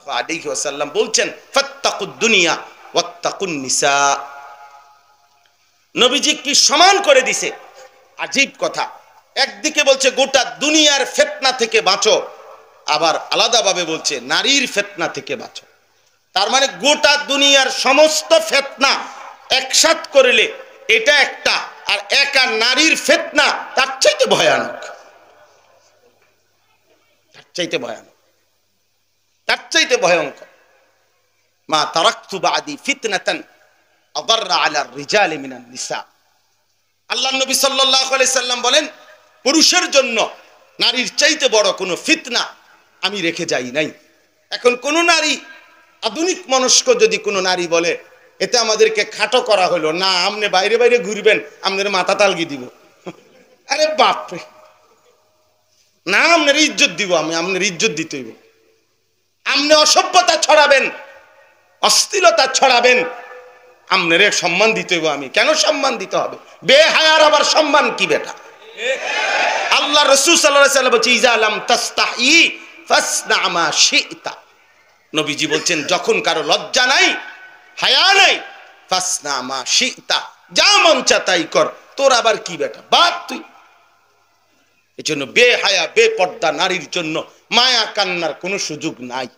সাল্লাল্লাহু আলাইহি ওয়াসাল্লাম বলছেন ফাত্তাকুদ দুনিয়া ওয়াত্তাকুন নিসা। নবীজি কি সমান করে দিছে, আজীব কথা। একদিকে বলছে গোটা দুনিয়ার ফিতনা থেকে বাঁচো, আবার আলাদাভাবে বলছে নারীর ফিতনা থেকে বাঁচো। তার মানে গোটা দুনিয়ার সমস্ত ফিতনা একসাথ করলে এটা একটা, আর একা নারীর ফিতনা তার চাইতে ভয়ানক, তার চাইতে ভয়ানক, তার চাইতে ভয়ঙ্কর। মা তারাকতু বাদি ফিতনাতান আদাররা আলা রিজালি মিনান নিসা। আল্লাহর নবী সাল্লাল্লাহু আলাইহি সাল্লাম বলেন, পুরুষের জন্য নারীর চাইতে বড় কোনো ফিতনা আমি রেখে যাই নাই। এখন কোন নারী, আধুনিক মনস্ক যদি কোনো নারী বলে এতে আমাদেরকে খাটো করা হলো না, আমনে বাইরে বাইরে ঘুরবেন, আমাদের মাথা তালগি দিব। আরে বাপরে, না আপনার ইজ্জত দিব, আমি আপনার ইজ্জত দিতে হইব। আপনি অসভ্যতা ছড়াবেন, অশ্লীলতা ছড়াবেন, আপনার সম্মান দিতে হইব। আমি কেন সম্মান দিতে হবে? বেহায়ার আবার সম্মান কি বেটা? আল্লাহ রাসূল সাল্লাল্লাহু আলাইহি ওয়াসাল্লাম বলেন ইজা লাম তাস্তাহি ফাসনা মা শিতা। নবীজি বলছেন যখন কারো লজ্জা নাই, হায়া নাই, ফাসনা মা শিতা, যা মন চায় তাই কর, তোর আবার কি বেটা, বাদ তুই। এজন্য বেহায়া বেপর্দা নারীর জন্য মায়া কান্নার কোনো সুযোগ নাই,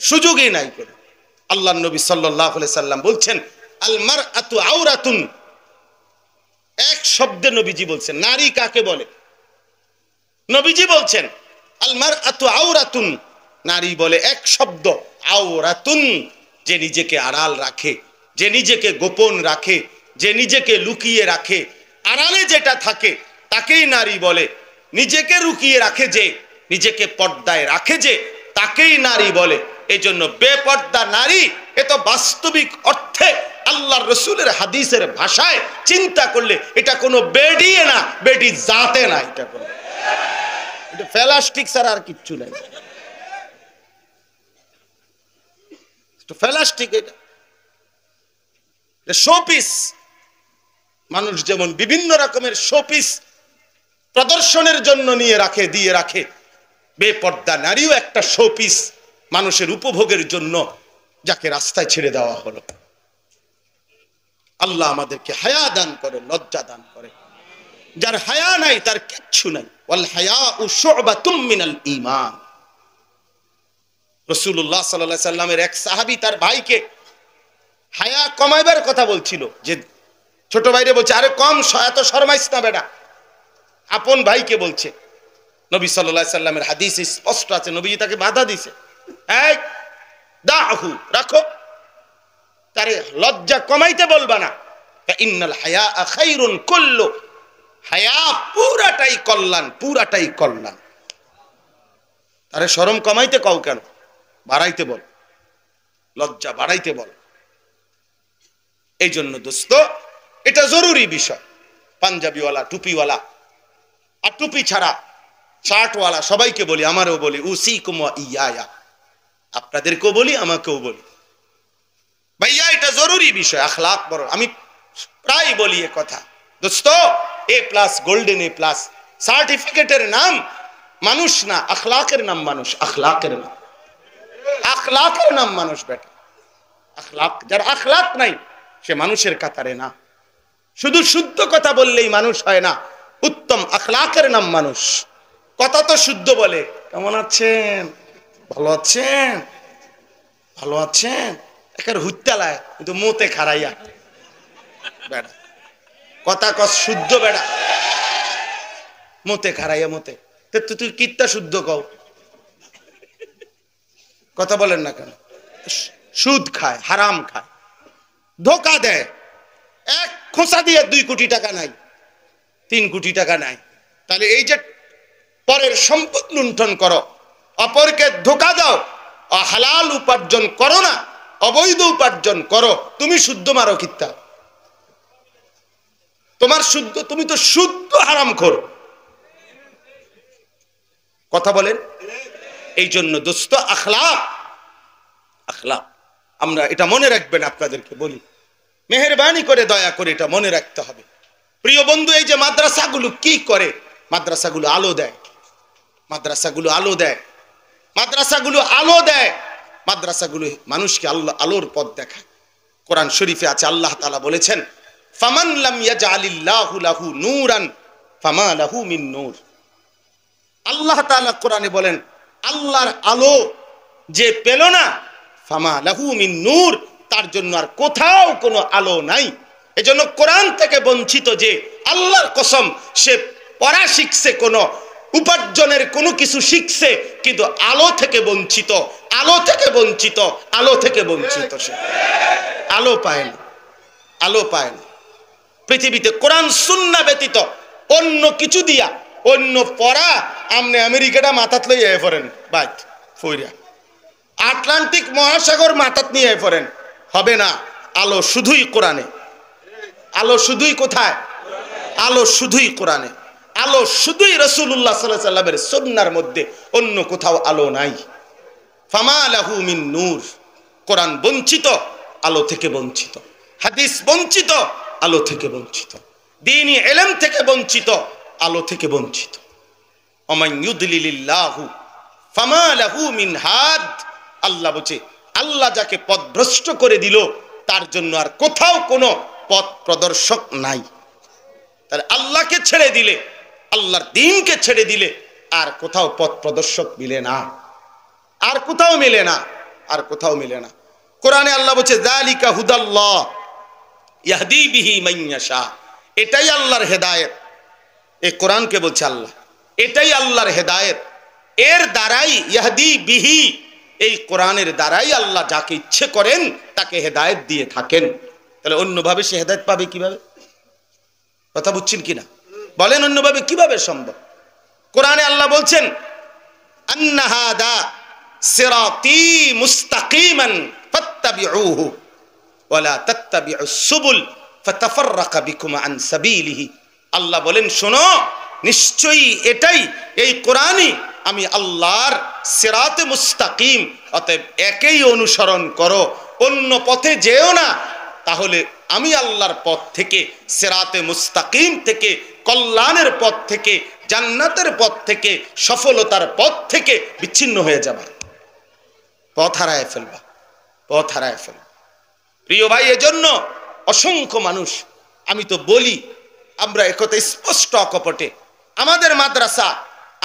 সুযোগই নাই করে। আল্লাহর নবী সাল্লাল্লাহু আলাইহি সাল্লাম বলছেন আল মারআতু আওরাতুন। এক শব্দে নবীজি বলছেন নারী কাকে বলে। নবীজি বলছেন আল মারআতু আওরাতুন, নারী বলে এক শব্দ আওরাতুন, যে নিজেকে আড়াল রাখে, যে নিজেকে গোপন রাখে, যে নিজেকে লুকিয়ে রাখে, আড়ালে যেটা থাকে তাকেই নারী বলে। নিজেকে লুকিয়ে রাখে যে, নিজেকে পর্দায় রাখে যে, তাকেই নারী বলে। এই জন্য বেপর্দা নারী এ তো বাস্তবিক অর্থে আল্লাহর রাসূলের হাদিসের ভাষায় চিন্তা করলে এটা কোনো বেডিয়ে না, বেডি জাতে না, এটা কোনো এটা ফেলাস্টিক ছাড়া আর কিচ্ছু নাই। ফেলাস্টিক এটা শোপিস। মানুষ যেমন বিভিন্ন রকমের শোপিস প্রদর্শনের জন্য নিয়ে রাখে, দিয়ে রাখে, বেপর্দা নারীও একটা শোপিস মানুষের উপভোগের জন্য, যাকে রাস্তায় ছেড়ে দেওয়া হলো। আল্লাহ আমাদেরকে হায়া দান করে, লজ্জা দান করে। যার হায়া নাই তার কিচ্ছু নাই। ওয়াল হায়াউ শু'বাতুম মিনাল ঈমান। রাসূলুল্লাহ সাল্লাল্লাহু আলাইহি সাল্লামের এক সাহাবী তার ভাইকে হায়া কমাইবার কথা বলছিল, যে ছোট ভাইরে বলছে আরে কম, এত শরমাইস না বেটা। আপন ভাইকে বলছে। নবী সাল্লাল্লাহু আলাইহি সাল্লামের হাদিসে স্পষ্ট আছে, নবী তাকে বাধা দিয়েছে, এই দাহু, রাখো, তারে লজ্জা কমাইতে বলবা না। ইন্নাল হায়া খায়রুন কুল্লু, হায়া পুরাটাই কল্যাণ, পুরাটাই কল্যাণ। তারে শরম কমাইতে কও কেন? বাড়াইতে বল, লজ্জা বাড়াইতে বল। এই জন্য দোস্ত এটা জরুরি বিষয়। পাঞ্জাবিওয়ালা, টুপিওয়ালা, আর টুপি ছাড়া শার্টওয়ালা সবাইকে বলি, আমারও বলি, উসিকুম ওয়া ইয়া, আপনাদেরকেও বলি, আমাকেও বলি, ভাইয়া এটা জরুরি বিষয়। আখলাক বড়, আমি প্রায় বলি এ কথা দোস্ত। A+ গোল্ডেন A+ সার্টিফিকেটের নাম মানুষ না, আখলাকের নাম মানুষ, আখলাকের নাম, আখলাকের নাম মানুষ বেটা। আখলাক, যার আখলাক নাই সে মানুষের কাতারে না। শুধু শুদ্ধ কথা বললেই মানুষ হয় না, উত্তম আখলাকের নাম মানুষ। কথা তো শুদ্ধ বলে, কেমন আছেন, ভালো আছেন, ভালো আছেন, একের হুত্তালায় কিন্তু মোতে খারাইয়া বেড়া, কথা কস শুদ্ধ বেড়া, মোতে খারাইয়া মোতে। তুই কিত্তা শুদ্ধ কও, কথা বলেন না কেন? সুদ খায়, হারাম খায়, ধোকা দেয়। এক খোঁচা দিয়ে 2 কোটি টাকা নাই, 3 কোটি টাকা নাই। তাহলে এই যে পরের সম্পদ লুণ্ঠন করো, অপরকে ধোকা দাও, হালাল উপার্জন করো না, অবৈধ উপার্জন করো, তুমি শুদ্ধ মারো কিত্তা? তোমার শুদ্ধ, তুমি তো শুদ্ধ হারামখোর। কথা বলেন। এই জন্য দোস্ত আখলাক, আখলাক আমরা এটা মনে রাখবেন, আপনাদেরকে বলি, মেহেরবানি করে দয়া করে এটা মনে রাখতে হবে। প্রিয় বন্ধু, এই যে মাদ্রাসাগুলো কি করে? মাদ্রাসাগুলো আলো দেয়, মাদ্রাসাগুলো আলো দেয়, মাদ্রাসাগুলো আলো দেয়। মাদ্রাসাগুলো মানুষকে আলোর পথ দেখায়। কোরআন শরীফে আছে, আল্লাহ তাআলা বলেছেন, ফামান লাম ইয়াজআলিল্লাহু লাহু নূরান ফামা লাহু মিন নূর। আল্লাহ তাআলা কোরআনে বলেন, আল্লাহর আলো যে পেল না, ফামা লাহু মিন নূর, তার জন্য আর কোথাও কোনো আলো নাই। এজন্য কোরআন থেকে বঞ্চিত যে, আল্লাহর কসম, সে পড়া শিখছে, কোনো উপার্জনের কোনো কিছু শিখছে, কিন্তু আলো থেকে বঞ্চিত, আলো থেকে বঞ্চিত, আলো থেকে বঞ্চিত। সে আলো পায় না, আলো পায় না। পৃথিবীতে কোরআন সুন্নাহ ব্যতীত অন্য কিছু দিয়া, অন্য পড়া, আমনে আমেরিকাটা মাথাত লইয়া পড়েন, বাইত ফইরা আটলান্টিক মহাসাগর মাথাত নিয়ে পড়েন, হবে না। আলো শুধুই কোরআনে, আলো শুধুই কোথায়? আলো শুধুই কোরআনে, আলো শুধুই রাসূলুল্লাহ সাল্লাল্লাহু আলাইহি ওয়াসাল্লামের সুন্নাহর মধ্যে, অন্য কোথাও আলো নাই। ফামা লাহু মিন নূর। কোরআন বঞ্চিত, আলো থেকে বঞ্চিত। হাদিস বঞ্চিত, আলো থেকে বঞ্চিত। দ্বীনি ইলম থেকে বঞ্চিত, আলো থেকে বঞ্চিত। ওমান ইউদলিলিল্লাহু ফামা লাহু মিন হাদ। আল্লাহ বলছে, আল্লাহ যাকে পথভ্রষ্ট করে দিল, তার জন্য আর কোথাও কোনো পথ প্রদর্শক নাই। তাহলে আল্লাহকে ছেড়ে দিলে, আল্লাহর দ্বীনকে ছেড়ে দিলে আর কোথাও পথ প্রদর্শক মিলে না, আর কোথাও মিলে না, আর কোথাও মিলে না। কোরআনে আল্লাহ বলছে, যালিকা হুদাল্লাহ ইয়াহদি বিহি মান ইয়াশা। এটাই আল্লাহর হেদায়েত। এই কোরআনকে বলছে আল্লাহ, এটাই আল্লাহর হেদায়েত। এর দ্বারাই ইয়াহদি বিহি, এই কোরআনের দ্বারাই আল্লাহ যাকে ইচ্ছে করেন তাকে হেদায়েত দিয়ে থাকেন। তাহলে অন্যভাবে সে হেদায়েত পাবে কিভাবে? কথা বুঝছেন কিনা বলেন, অন্যভাবে কিভাবে সম্ভব? কোরআনে আল্লাহ বলছেন, আন্না হাদা সিরাতি মুস্তাকিমান ফাত্তাবিউহু ওয়ালা তাত্তাবিউস সুবুল ফাতাফাররাকা বিকুম আন সাবিলিহি। আল্লাহ বলেন, শোনো, নিশ্চয়ই এটাই, এই কোরআনই আমি আল্লাহর সিরাতে মুস্তাকিম, অতএব একেই অনুসরণ করো, অন্য পথে যেও না। তাহলে আমি আল্লাহর পথ থেকে, সিরাতে মুস্তাকিম থেকে, কল্যাণের পথ থেকে, জান্নাতের পথ থেকে, সফলতার পথ থেকে বিচ্ছিন্ন হয়ে যাবা, পথ হারায় ফেলবা, পথ হারায় ফেলবা। প্রিয় ভাই, এজন্য অসংখ্য মানুষ, আমি তো বলি, আমরা একথা স্পষ্ট অকপটে, আমাদের মাদ্রাসা,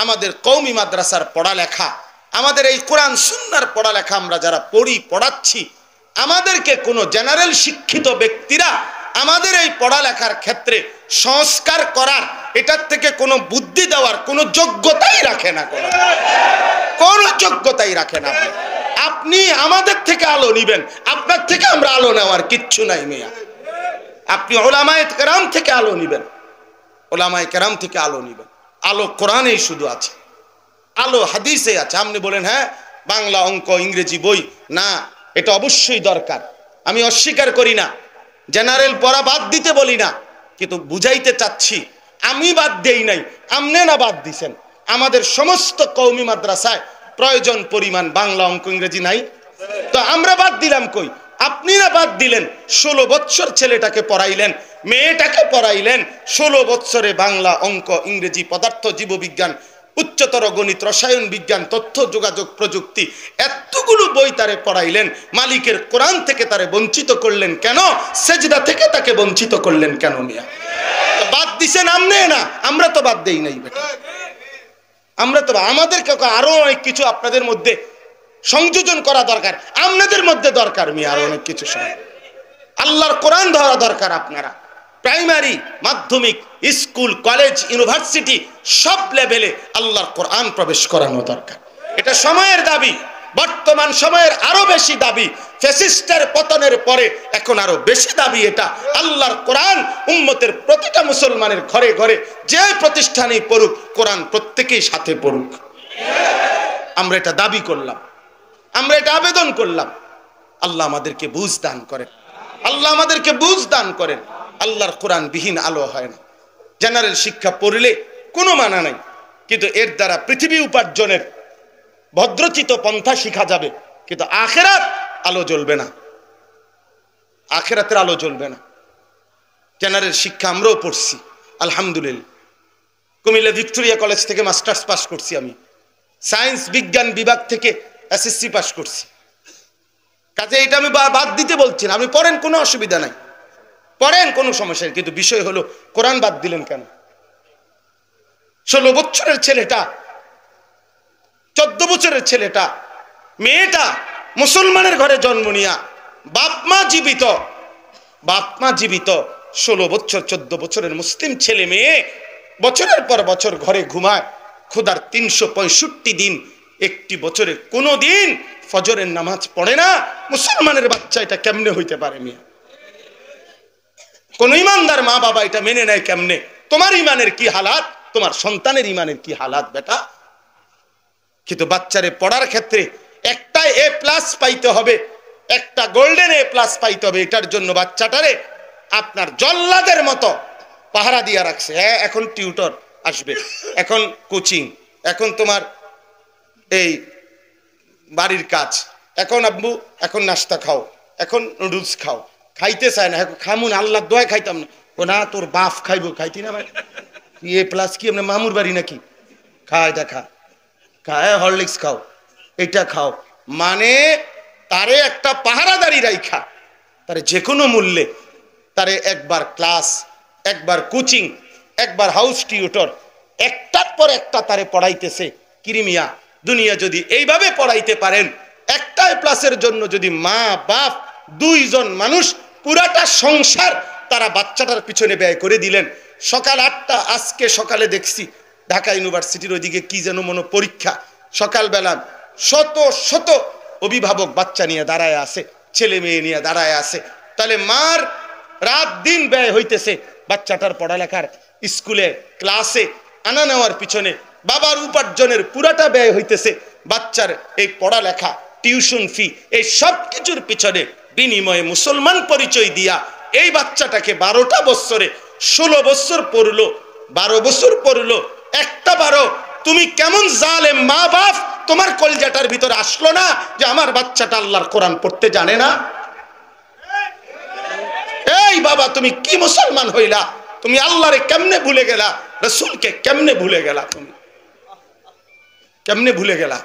আমাদের কওমি মাদ্রাসার পড়ালেখা, আমাদের এই কোরআন সুন্নাহর পড়ালেখা আমরা যারা পড়ি, পড়াচ্ছি, আমাদেরকে কোনো জেনারেল শিক্ষিত ব্যক্তিরা আমাদের এই পড়ালেখার ক্ষেত্রে সংস্কার করার, এটার থেকে কোনো বুদ্ধি দেওয়ার কোনো যোগ্যতাই রাখে না, কোনো যোগ্যতাই রাখে না। আপনি আমাদের থেকে আলো নিবেন, আপনার থেকে আমরা আলো নেওয়ার কিচ্ছু নাই মিয়া। আপনি উলামায়ে কেরাম থেকে আলো নিবেন, উলামায়ে কেরাম থেকে আলো নিবেন। আলো কোরআনেই শুধু আছে, আলো হাদিসে আছে। আপনি বলেন, হ্যাঁ বাংলা, অঙ্ক, ইংরেজি বই না, এটা অবশ্যই দরকার, আমি অস্বীকার করি না, জেনারেল পড়া বাদ দিতে বলি না, কিন্তু বুঝাইতে চাচ্ছি, আমি বাদ দেই নাই, আপনি না বাদ দিছেন। আমাদের সমস্ত কওমি মাদ্রাসায় প্রয়োজন পরিমাণ বাংলা, অঙ্ক, ইংরেজি নাই, তো আমরা বাদ দিলাম কই? আপনি না বাদ দিলেন। 16 বছর ছেলেটাকে পড়াইলেন, মেয়েটাকে পড়াইলেন, 16 বছরে বাংলা, অঙ্ক, ইংরেজি, পদার্থ, জীববিজ্ঞান, উচ্চতর গণিত, রসায়ন বিজ্ঞান, তথ্য যোগাযোগ প্রযুক্তি, এতগুলো বই তারে পড়াইলেন। মালিকের কোরআন থেকে তারে বঞ্চিত করলেন কেন? সেজদা থেকে তাকে বঞ্চিত করলেন কেন মিয়া? বাদ দিছেন আমনে না, আমরা তো বাদ দেই নাই বেটা, আমরা তো, আমাদেরকে আরো অনেক কিছু আপনাদের মধ্যে সংযোজন করা দরকার, আপনাদের মধ্যে দরকার মিয়া আরো অনেক কিছু। আল্লাহর কোরআন ধরা দরকার। আপনারা প্রাইমারি, মাধ্যমিক, স্কুল, কলেজ, ইউনিভার্সিটি সব লেভেলে আল্লাহর কোরআন প্রবেশ করানো দরকার। এটা সময়ের দাবি, বর্তমান সময়ের আরো বেশি দাবি। ফ্যাসিস্টের পতনের পরে এখন আরো বেশি দাবি এটা। আল্লাহর কোরআন উম্মতের প্রতিটা মুসলমানের ঘরে ঘরে, যে প্রতিষ্ঠানেই পড়ুক, কোরআন প্রত্যেকেই সাথে পড়ুক। আমরা এটা দাবি করলাম, আমরা এটা আবেদন করলাম। আল্লাহ আমাদেরকে বুঝ দান করেন, আল্লাহ আমাদেরকে বুঝ দান করেন। আল্লাহর কোরআন বিহীন আলো হয় না। জেনারেল শিক্ষা পড়লে কোনো মানা নাই, কিন্তু এর দ্বারা পৃথিবী উপার্জনের ভদ্রচিত পন্থা শিখা যাবে, কিন্তু আখেরাত আলো জ্বলবে না, আখেরাতের আলো জ্বলবে না। জেনারেল শিক্ষা আমরাও পড়ছি আলহামদুলিল্লাহ। কুমিল্লা ভিক্টোরিয়া কলেজ থেকে মাস্টার্স পাস করছি আমি, সায়েন্স বিজ্ঞান বিভাগ থেকে এসএসসি পাস করছি। কাজে এটা আমি বাদ দিতে বলছি না, আপনি পড়েন, কোনো অসুবিধা নাই, পড়েন, কোনো সমস্যা নেই, কিন্তু বিষয় হলো কোরআন বাদ দিলেন কেন? 16 বছরের ছেলেটা, 14 বছরের ছেলেটা, মেয়েটা মুসলমানের ঘরে জন্ম নিয়া বাপ মা জীবিত, 16 বছর 14 বছরের মুসলিম ছেলে মেয়ে বছরের পর বছর ঘরে ঘুমায়, খোদার 365 দিন, একটি বছরে কোনো দিন ফজরের নামাজ পড়ে না। মুসলমানের বাচ্চা এটা কেমনে হইতে পারে? মিয়া, কোন ইমানদার মা বাবা এটা মেনে নেয় কেমনে? তোমার ইমানের কি হালাত, তোমার সন্তানের ইমানের কি হালাত বেটা? কিন্তু বাচ্চারে পড়ার ক্ষেত্রে একটা A+ পাইতে হবে, একটা গোল্ডেন A+ পাইতে হবে, এটার জন্য বাচ্চাটারে আপনার জল্লাদের মতো পাহারা দিয়া রাখছে। হ্যাঁ, এখন টিউটর আসবে, এখন কোচিং, এখন তোমার এই বাড়ির কাজ, এখন আব্বু এখন নাস্তা খাও, এখন নুডলস খাও, খাইতে চায় না, এখন খামুন আল্লাহর দোয়ায় খাইতাম না, ও না তোর বাপ খাইবো, খাইতি না ভাই, A+ কি আমরা মামুর বাড়ি নাকি? খা, এটা খা, খায় হরলিক্স খাও, এটা খাও, মানে তারে একটা পাহারাদারি রাইখা তারে যে কোনো মূল্যে তারে একবার ক্লাস, একবার কোচিং, একবার হাউস টিউটর, একটার পর একটা তারে পড়াইতেছে। কিরিমিয়া দুনিয়া যদি এইভাবে পড়াইতে পারেন, একটা A+-এর জন্য যদি মা বাপ 2 জন মানুষ পুরাটা সংসার তারা বাচ্চাটার পিছনে ব্যয় করে দিলেন। সকাল 8টা, আজকে সকালে দেখছি ঢাকা ইউনিভার্সিটির ওইদিকে কি যেন মনে পরীক্ষা, সকালবেলা শত শত অভিভাবক বাচ্চা নিয়ে দাঁড়ায় আছে, ছেলে মেয়ে নিয়ে দাঁড়ায় আছে। তাহলে মার রাত দিন ব্যয় হইতেছে বাচ্চাটার পড়ালেখার, স্কুলে ক্লাসে আনা নেওয়ার পিছনে, বাবার উপার্জনের পুরাটা ব্যয় হইতেছে বাচ্চার এই পড়ালেখা, টিউশন ফি, এই সব কিছুর পিছনে। বিনিময়ে মুসলমান পরিচয় দিয়া এই বাচ্চাটাকে 12টা বছরে 16 বছর পড়লো, 12 বছর পড়লো, একটা 12, তুমি কেমন জালেম মা বাপ, তোমার কলজাটার ভিতরে আসলো না যে আমার বাচ্চাটা আল্লাহর কোরআন পড়তে জানে না? এই বাবা, তুমি কি মুসলমান হইলা? তুমি আল্লাহরে কেমনে ভুলে গেলা? রাসূলকে কেমনে ভুলে গেলা? তুমি কেমনে ভুলে গেলা?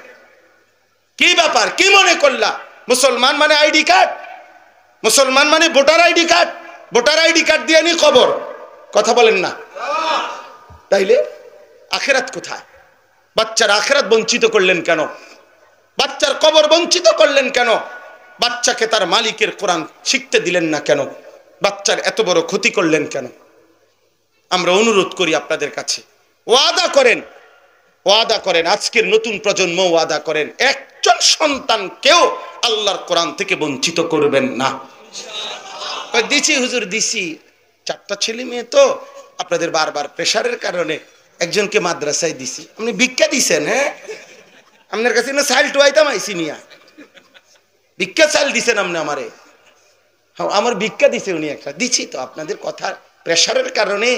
কি ব্যাপার? কি মনে করলা মুসলমান মানে আইডি কার্ড, মুসলমান মানে voter ID card, voter ID card দিয়ে নি খবর? কথা বলেন না। তাইলে আখিরাত কোথায়? বাচ্চার আখিরাত বঞ্চিত করলেন কেন? বাচ্চার কবর বঞ্চিত করলেন কেন? বাচ্চাকে তার মালিকের কোরআন শিখতে দিলেন না কেন? বাচ্চার এত বড় ক্ষতি করলেন কেন? আমরা অনুরোধ করি আপনাদের কাছে, ওয়াদা করেন, ওয়াদা করেন, আজকের নতুন প্রজন্ম ওয়াদা করেন, একজন সন্তানকেও আল্লাহর কোরআন থেকে বঞ্চিত করবেন না। দিছি হুজুর, দিছি, 4টা ছেলে মেয়ে তো আপনাদের বারবার প্রেশারের কারণে একজনকে মাদ্রাসায় দিছি। আপনি ভিক্ষা দিছেন? হ্যাঁ, আপনার কাছে না চাইল টুয়াইতাম আইসি মিয়া, ভিক্ষা চাইল দিছেন আপনি আমারে? আমার ভিক্ষা দিছে উনি একটা, দিছি তো আপনাদের কথা প্রেশারের কারণে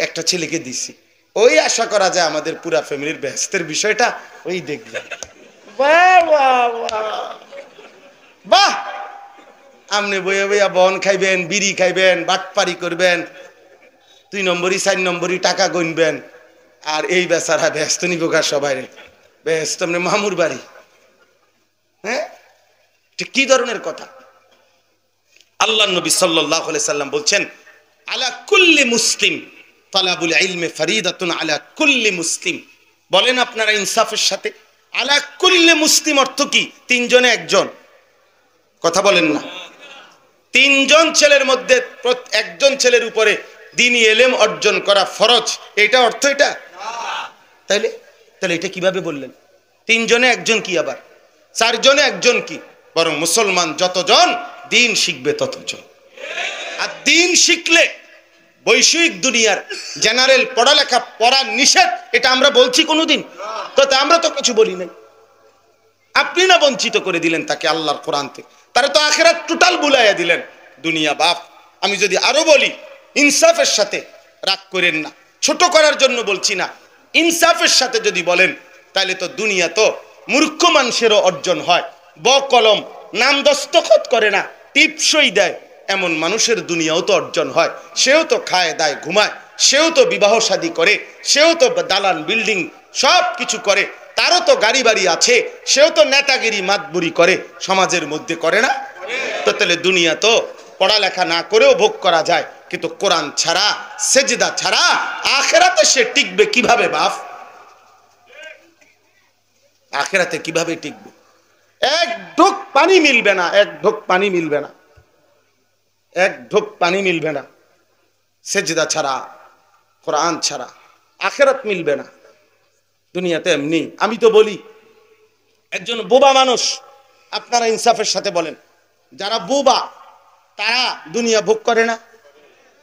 একটা ছেলেকে দিছি। ওই আশা করা যায় আমাদের পুরা ফ্যামিলির ব্যস্তের বিষয়টা ওই দেখবেন। বাহ বাহ বাহ, আপনি বইয়া বইয়া বন খাইবেন, বিড়ি খাইবেন, বাটপারি করবেন, 2 নম্বরই 4 নম্বরই টাকা গণবেন, আর এই বেচারা ব্যস্ত নিবোকা সবাই ব্যস্ত, আপনি মামুর বাড়ি। হ্যাঁ, কি ধরনের কথা? আল্লাহ নবী সাল্লাল্লাহু আলাইহি সাল্লাম বলছেন, আলা কুল্লি মুসলিম তালাবুল ইলমি ফরিদাতুন আলা কুল্লি মুসলিম। বলেন আপনারা ইনসাফের সাথে, আলা কুল্লি মুসলিম অর্থ কি? 3 জনে 1 জন। কথা বলেন না। 3 জন ছেলের মধ্যে 1 জন ছেলের উপরে দ্বীনি ইলম অর্জন করা ফরজ, এটা অর্থ এটা? তাহলে তাহলে এটা কিভাবে বললেন? 3 জনে 1 জন কি, আবার 4 জনে 1 জন কি? বরং মুসলমান যতজন দ্বীন শিখবে ততজন। আর দ্বীন শিখলে বৈশ্বিক দুনিয়ার জেনারেল পড়ালেখা পড়া নিষেধ, এটা আমরা বলছি কোনোদিন? তো আমরা তো কিছু বলি নাই। আপনি না বঞ্চিত করে দিলেন তাকে আল্লাহর কোরআন থেকে, তারা তো আখিরাত টোটাল বুলাইয়া দিলেন। দুনিয়া বাপ, আমি যদি আরো বলি ইনসাফের সাথে, রাগ করেন না, ছোট করার জন্য বলছি না, ইনসাফের সাথে যদি বলেন তাহলে তো দুনিয়া তো মূর্খ মানুষেরও অর্জন হয়। কলম নাম দস্তখত করে না, টিপসই দেয় এমন মানুষের দুনিয়াও তো অর্জন হয়। সেও তো খায় দায় ঘুমায়, সেও তো বিবাহ শাদী করে, সেও তো দালান বিল্ডিং সব কিছু করে, তারও তো গাড়ি বাড়ি আছে, সেও তো নেতাগিরি মাতবুরি করে, সমাজের মধ্যে করে না? তো তাহলে দুনিয়া তো পড়ালেখা না করেও ভোগ করা যায়, কিন্তু কোরআন ছাড়া, সেজদা ছাড়া আখিরাতে সে টিকবে কিভাবে বাপ? আখিরাতে কিভাবে টিকবে? এক ঢোক পানি মিলবে না, এক ঢোক পানি মিলবে না, এক ঢোক পানি মিলবে না সেজদা ছাড়া, কোরআন ছাড়া আখিরাত মিলবে না। দুনিয়াতে এমনি। আমি তো বলি, একজন বোবা মানুষ, আপনারা ইনসাফের সাথে বলেন, যারা বোবা তারা দুনিয়া ভোগ করে না?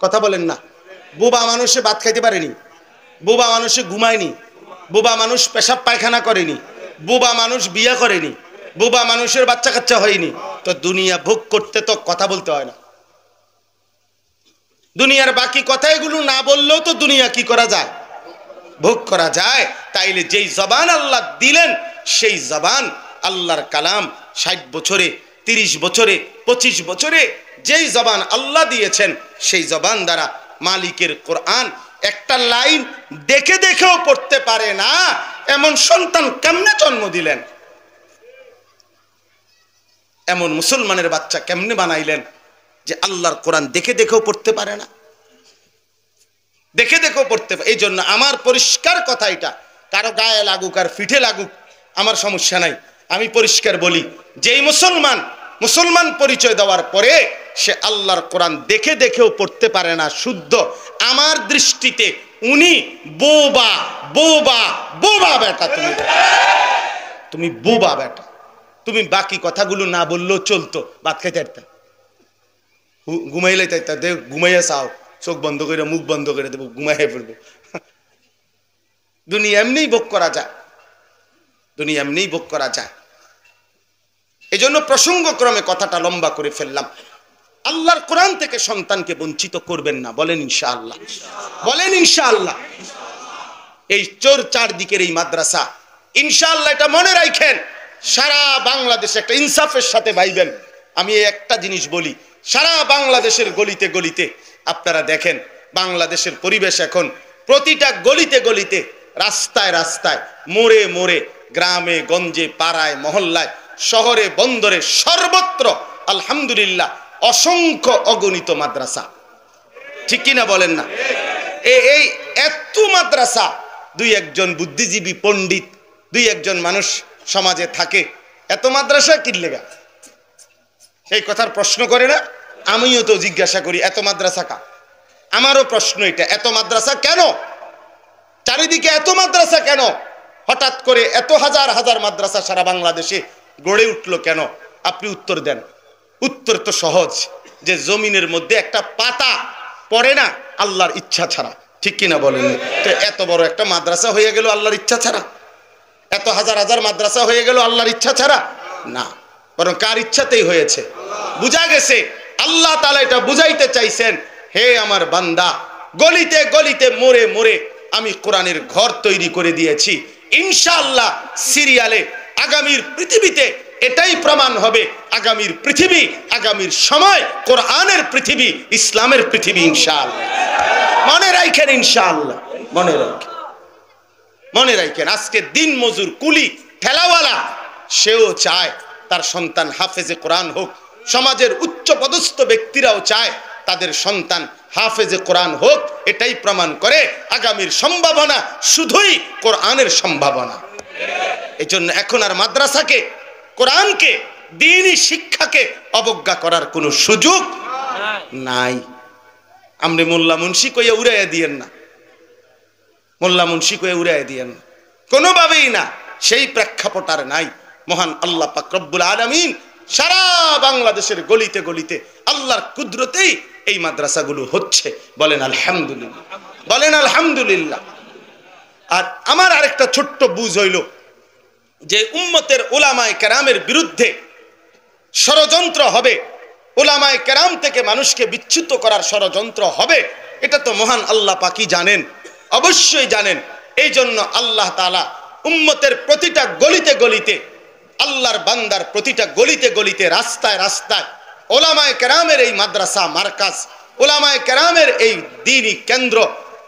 কথা বলেন না। বোবা মানুষে ভাত খাইতে পারেনি, বোবা মানুষে ঘুমায়নি, বোবা মানুষ পেশাব পায়খানা করেনি, বোবা মানুষ বিয়ে করেনি, বোবা মানুষের বাচ্চা কাচ্চা হয়নি। তো দুনিয়া ভোগ করতে তো কথা বলতে হয় না। দুনিয়ার বাকি কথা এগুলো না বললেও তো দুনিয়া কি করা যায়? ভোগ করা যায়। তাইলে যেই জবান আল্লাহ দিলেন, সেই জবান আল্লাহর কালাম 60 বছরে, 30 বছরে, 25 বছরে যেই জবান আল্লাহ দিয়েছেন, সেই জবান দ্বারা মালিকের কোরআন একটা লাইন দেখে দেখেও পড়তে পারে না, এমন সন্তান কেমনে জন্ম দিলেন? এমন মুসলমানের বাচ্চা কেমনে বানাইলেন যে আল্লাহর কোরআন দেখে দেখেও পড়তে পারে না? দেখে দেখেও পড়তে পারে। এই জন্য আমার পরিষ্কার কথা, এটা কারো গায়ে লাগুক আর ফিঠে লাগুক আমার সমস্যা নাই। আমি পরিষ্কার বলি, যেই মুসলমান পরিচয় দেওয়ার পরে সে আল্লাহর কোরআন দেখে দেখেও পড়তে পারে না শুদ্ধ, আমার দৃষ্টিতে উনি বোবা বোবা বোবা বেটা। তুমি বোবা বেটা। তুমি বাকি কথাগুলো না বললেও চলতো, ভাত খাইতে পারতাম, ঘুমাইলে চাইতা দেখ, ঘুমাইয়া চাও, চোখ বন্ধ করে মুখ বন্ধ করে দেবো, ঘুমাইয়া ফেলবো। দুনিয়া এমনিই ভোগ করা যায়, দুনিয়া এমনিই ভোগ করা যায়। এই জন্য প্রসঙ্গক্রমে কথাটা লম্বা করে ফেললাম। আল্লাহর কোরআন থেকে সন্তানকে বঞ্চিত করবেন না, বলেন ইনশাআল্লাহ, বলেন ইনশাআল্লাহ। এই চোর চারদিকের এই মাদ্রাসা, ইনশাআল্লাহ এটা মনে রাখেন, সারা বাংলাদেশে একটা ইনসাফের সাথে ভাইবেন। আমি একটা জিনিস বলি, সারা বাংলাদেশের গলিতে গলিতে আপনারা দেখেন, বাংলাদেশের পরিবেশ এখন প্রতিটা গলিতে গলিতে, রাস্তায় রাস্তায়, মোড়ে মোড়ে, গ্রামে গঞ্জে, পাড়ায় মহল্লায়, শহরে বন্দরে, সর্বত্র আলহামদুলিল্লাহ অসংখ্য অগণিত মাদ্রাসা। ঠিক কিনা বলেন না? এই এত মাদ্রাসা, দুই একজন বুদ্ধিজীবী পণ্ডিত, দুই একজন মানুষ সমাজে থাকে, এত মাদ্রাসা কি লেগা? এই কথার প্রশ্ন করে না? আমিও তো জিজ্ঞাসা করি, এত মাদ্রাসা কা? আমারও প্রশ্ন এটা, এত মাদ্রাসা কেন? চারিদিকে এত মাদ্রাসা কেন? হঠাৎ করে এত হাজার হাজার মাদ্রাসা সারা বাংলাদেশে গড়ে উঠলো কেন? আপনি উত্তর দেন। উত্তর তো সহজ, যে জমিনের মধ্যে একটা পাতা পড়ে না আল্লাহর ইচ্ছা ছাড়া। ঠিক কিনা বলেন? তো এত বড় একটা মাদ্রাসা হয়ে গেল আল্লাহর ইচ্ছা ছাড়া? এত হাজার হাজার মাদ্রাসা হয়ে গেল আল্লাহর ইচ্ছা ছাড়া? না, বরং কার ইচ্ছাতেই হয়েছে। বুঝা গেছে, আল্লাহ তাআলা এটা বুঝাইতে চাইছেন, হে আমার বান্দা, গলিতে গলিতে মোড়ে মোড়ে আমি কোরআনের ঘর তৈরি করে দিয়েছি। ইনশাআল্লাহ সিরিয়ালে আগামীর পৃথিবীতে এটাই প্রমাণ হবে, আগামীর পৃথিবী, আগামীর সময় কোরআনের পৃথিবী, ইসলামের পৃথিবী ইনশাআল্লাহ। মনে রাখেন ইনশাআল্লাহ, মনে রাখেন, মনে রাখেন। আজকে দিন মজুর, কুলি, ঠেলাওয়ালা, সেও চায় তার সন্তান হাফেজে কোরআন হোক। সমাজের উচ্চ পদস্থ ব্যক্তিরাও চায় তাদের সন্তান হাফেজে কোরআন হোক। এটাই প্রমাণ করে আগামীর সম্ভাবনা শুধুই কোরআনের সম্ভাবনা। এই জন্য এখন আর মাদ্রাসাকে, কোরআনকে, দ্বীনি শিক্ষাকে অবজ্ঞা করার কোনো সুযোগ নাই। আমরা মোল্লা মুন্সি কইয়া উড়াইয়া দিয়েন না, মোল্লা মুন্সি কইয়া উড়াইয়া দিয়েন না, কোনোভাবেই না। সেই প্রেক্ষাপট আর নাই। মহান আল্লাহ পাক রব্বুল আলামিন সারা বাংলাদেশের গলিতে গলিতে আল্লাহর কুদরতেই এই মাদ্রাসাগুলো হচ্ছে। বলেন আলহামদুলিল্লাহ, বলেন আলহামদুলিল্লাহ। আর আমার আরেকটা ছোট্ট বুঝ হইল, যে উম্মতের উলামায়ে কেরামের বিরুদ্ধে ষড়যন্ত্র হবে, উলামায়ে কেরাম থেকে মানুষকে বিচ্যুত করার ষড়যন্ত্র হবে, এটা তো মহান আল্লাহ পাকই জানেন, অবশ্যই জানেন। এই জন্য আল্লাহ তাআলা উম্মতের প্রতিটা গলিতে গলিতে, আল্লাহর বান্দার প্রতিটা গলিতে গলিতে, রাস্তায় রাস্তায় উলামায়ে কেরামের এই মাদ্রাসা মারকাজ, উলামায়ে কেরামের এই দ্বীনি কেন্দ্র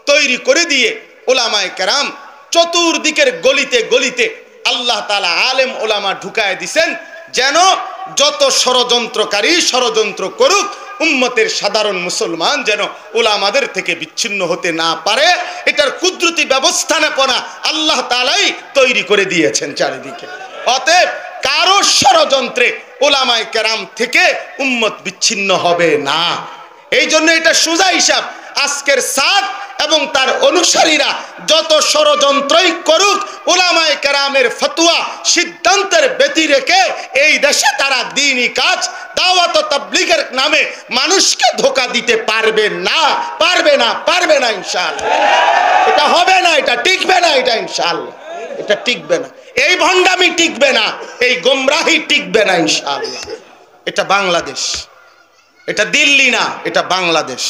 তৈরি করে দিয়ে উলামায়ে কেরাম চতুর্দিকের গলিতে গলিতে আল্লাহ তাআলা আলেম ওলামা ঢুকায় দিছেন, যেন যত ষড়যন্ত্রকারী ষড়যন্ত্র করুক, উম্মতের সাধারণ মুসলমান যেন ওলামাদের থেকে বিচ্ছিন্ন হতে না পারে। এটার কুদরতি ব্যবস্থাপনা আল্লাহ তাআলাই তৈরি করে দিয়েছেন চারিদিকে। অতএব কারো ষড়যন্ত্রে ওলামায়ে কেরাম থেকে উম্মত বিচ্ছিন্ন হবে না। এই জন্য এটা সোজা হিসাব, আজকের সাদ এবং তার অনুসারীরা যত ষড়যন্ত্রই করুক, উলামায়ে কেরামের ফতোয়া সিদ্ধান্তের ব্যতি রেখে এই দেশে তারা দ্বীনি কাজ দাওয়াত ও তাবলীগের নামে মানুষকে ধোঁকা দিতে পারবে না, পারবে না, পারবে না ইনশাআল্লাহ। এটা হবে না, এটা টিকবে না, এটা ইনশাআল্লাহ এটা টিকবে না। এই ভণ্ডামি টিকবে না, এই গোমরাহি টিকবে না ইনশাআল্লাহ। এটা বাংলাদেশ, এটা দিল্লি না, এটা বাংলাদেশ।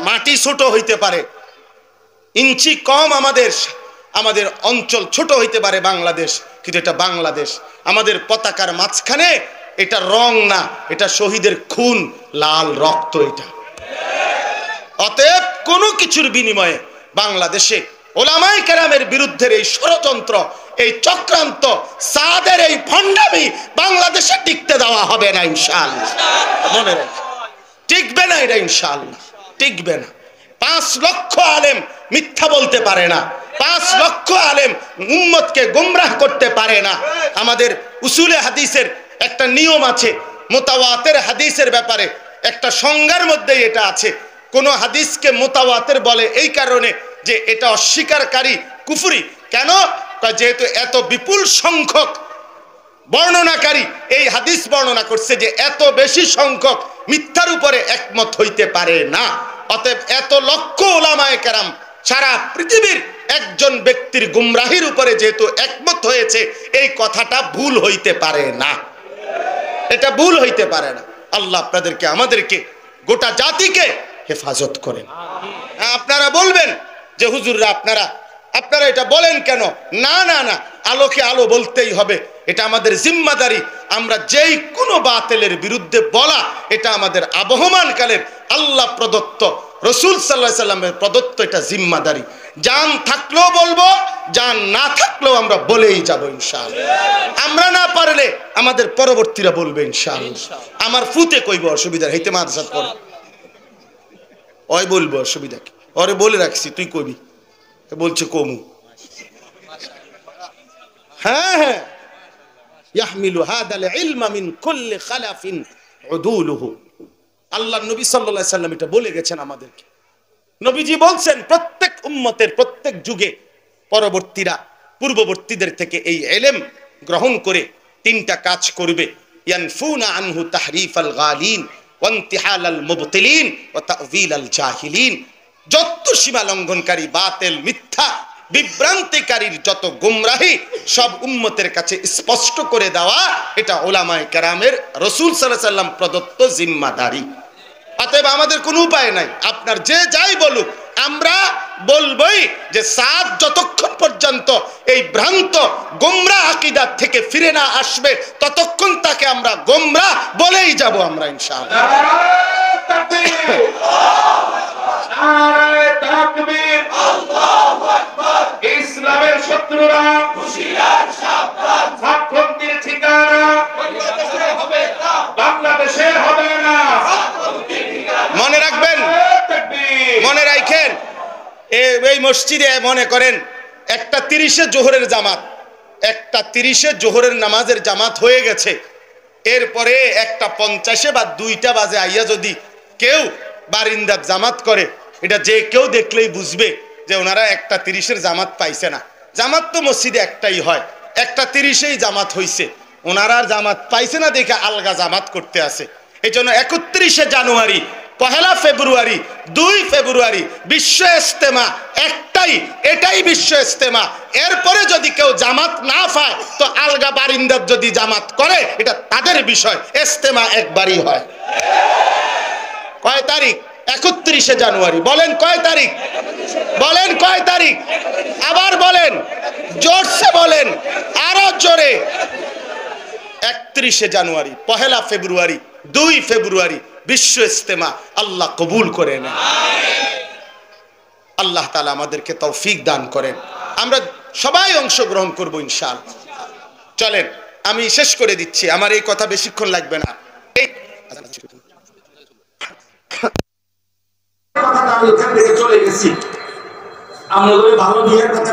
মাটি ছোট হইতে পারে, ইঞ্চি কম, আমাদের অঞ্চল ছোট হইতে পারে বাংলাদেশ, কিন্তু এটা বাংলাদেশ। আমাদের পতাকার মাঝখানে এটা রং না, এটা শহীদের খুন, লাল রক্ত এটা। অতএব কোনো কিছুর বিনিময়ে বাংলাদেশে ওলামায়ে কেরামের বিরুদ্ধে এই ষড়যন্ত্র, এই চক্রান্ত, সাদের এই ভণ্ডামি বাংলাদেশে টিকতে দেওয়া হবে না ইনশাআল্লাহ। মনে রাখবেন, টিকবে না এটা ইনশাআল্লাহ, টিকবে না। 5 লক্ষ আলেম মিথ্যা বলতে পারে না, 5 লক্ষ আলেম উম্মতকে গোমরাহ করতে পারে না। আমাদের উসুলে হাদিসের একটা নিয়ম আছে, মুতাওয়াতির হাদিসের ব্যাপারে একটা সংজ্ঞার মধ্যে এটা আছে। কোন হাদিসকে মুতাওয়াতির বলে এই কারণে যে এটা অস্বীকারী কুফরি। কেন? যেহেতু এত বিপুল সংখ্যক বর্ণনাকারী এই হাদিস বর্ণনা করছে, যে এত বেশি সংখ্যক মিথ্যার উপরে একমত হইতে পারে না। অতএব এত লক্ষ উলামায়ে কেরাম সারা পৃথিবীর একজন ব্যক্তির গুমরাহির উপরে যেহেতু একমত হয়েছে, এই কথাটা ভুল হইতে পারে না, এটা ভুল হইতে পারে না। আল্লাহ আপনাদেরকে, আমাদেরকে, গোটা জাতিকে হেফাজত করেন। আপনারা বলবেন যে হুজুররা আপনারা এটা বলেন কেন? না না না, আলোকে আলো বলতেই হবে, এটা আমাদের জিম্মাদারি। আমরা যেই কোনো বাতিলের বিরুদ্ধে বলা, এটা আমাদের আবহমান কালের আল্লাহ প্রদত্ত, রাসূল সাল্লাল্লাহু আলাইহি সাল্লামের প্রদত্ত এটা জিম্মাদারি। জান থাকলেও বলবো, জান না থাকলেও আমরা বলেই যাব ইনশাআল্লাহ। আমরা না পারলে আমাদের পরবর্তীরা বলবে ইনশাআল্লাহ। আমার ফুতে কইব, অসুবিধা হইতে মাদ্রাসাত পড়ে ওই বলবো, অসুবিধা কি? ওরে বলে রাখছি, তুই কবি, বলছে কমু। হ্যাঁ হ্যাঁ, ইয়াহমিলু হাদাল ইলমা মিন কুল্লি খালাফিন উদুলুহু। আল্লাহ নবী সাল্লাল্লাহু আলাইহি সাল্লাম এটা বলে গেছেন আমাদেরকে। নবীজি বলছেন প্রত্যেক উম্মতের প্রত্যেক যুগে পরবর্তীরা পূর্ববর্তীদের থেকে এই ইলম গ্রহণ করে 3টা কাজ করবে। ইয়ানফুনা আনহু তাহরিফাল গালিন ওয়া ইনতিহালাল মুবতিলিন ওয়া তা'যীলাল জাহিলিন। যত সীমা লঙ্ঘনকারী, বাতিল, মিথ্যা, বিভ্রান্তিকারীর যত গুমরাহি, সব উম্মতের কাছে স্পষ্ট করে দেওয়া, এটা উলামায়ে কেরামের রাসূল সাল্লাল্লাহু আলাইহি সাল্লাম প্রদত্ত জিম্মাদারি। অতএব আমাদের কোনো উপায় নাই, আপনার যে যাই বলুক, আমরা বলবই যে সাদ যতক্ষণ পর্যন্ত এই ভ্রান্ত গোমরা আকীদা থেকে ফিরে না আসবে, ততক্ষণ তাকে আমরা গোমরা বলেই যাব আমরা ইনশাআল্লাহ। নারে তাকবীর, আল্লাহু আকবার। ইসলামের শত্রুরা হুঁশিয়ার, সাবধান, সাতপন্থীর ঠিকানা বাংলাদেশে হবে না, বাংলাদেশে হবে না। মনে রাখবেন, মনে রাখেন, এই মসজিদে মনে করেন 1:30 জোহরের জামাত, 1:30 জোহরের নামাজের জামাত হয়ে গেছে। এরপরে 1:50 বা 2টা বাজে আইয়া যদি কেউ বারিন্দার জামাত করে, এটা যে কেউ দেখলেই বুঝবে যে ওনারা 1:30 জামাত পাইছে না। জামাত তো মসজিদে একটাই হয়, 1:30 জামাত হইছে, ওনারা আর জামাত পাইছে না দেখে আলগা জামাত করতে আছে। এই জন্য 31 জানুয়ারি, 1 ফেব্রুয়ারি, 2 ফেব্রুয়ারি বিশ্ব ইজতেমা একটাই, এটাই বিশ্ব ইজতেমা। এরপরে যদি কেউ জামাত না পায়, তো আলগা বারিন্দার যদি জামাত করে, এটা তাদের বিষয়। ইজতেমা একবারই হয়। কয় তারিখ? 31 জানুয়ারি। বলেন কয় তারিখ? বলেন কয় তারিখ? আবার বলেন, জোরসে বলেন, আরো জোরে। 31 জানুয়ারি, 1 ফেব্রুয়ারি, 2 ফেব্রুয়ারি বিশ্ব ইজতেমা। আল্লাহ কবুল করে নেন। আল্লাহ তাআলা আমাদেরকে তৌফিক দান করেন। আমরা সবাই অংশগ্রহণ করব ইনশাআল্লাহ। চলেন আমি শেষ করে দিচ্ছি, আমার এই কথা বেশিক্ষণ লাগবে না। আমি এখান থেকে চলে গেছি, আমরা ভালো দুনিয়ার কথা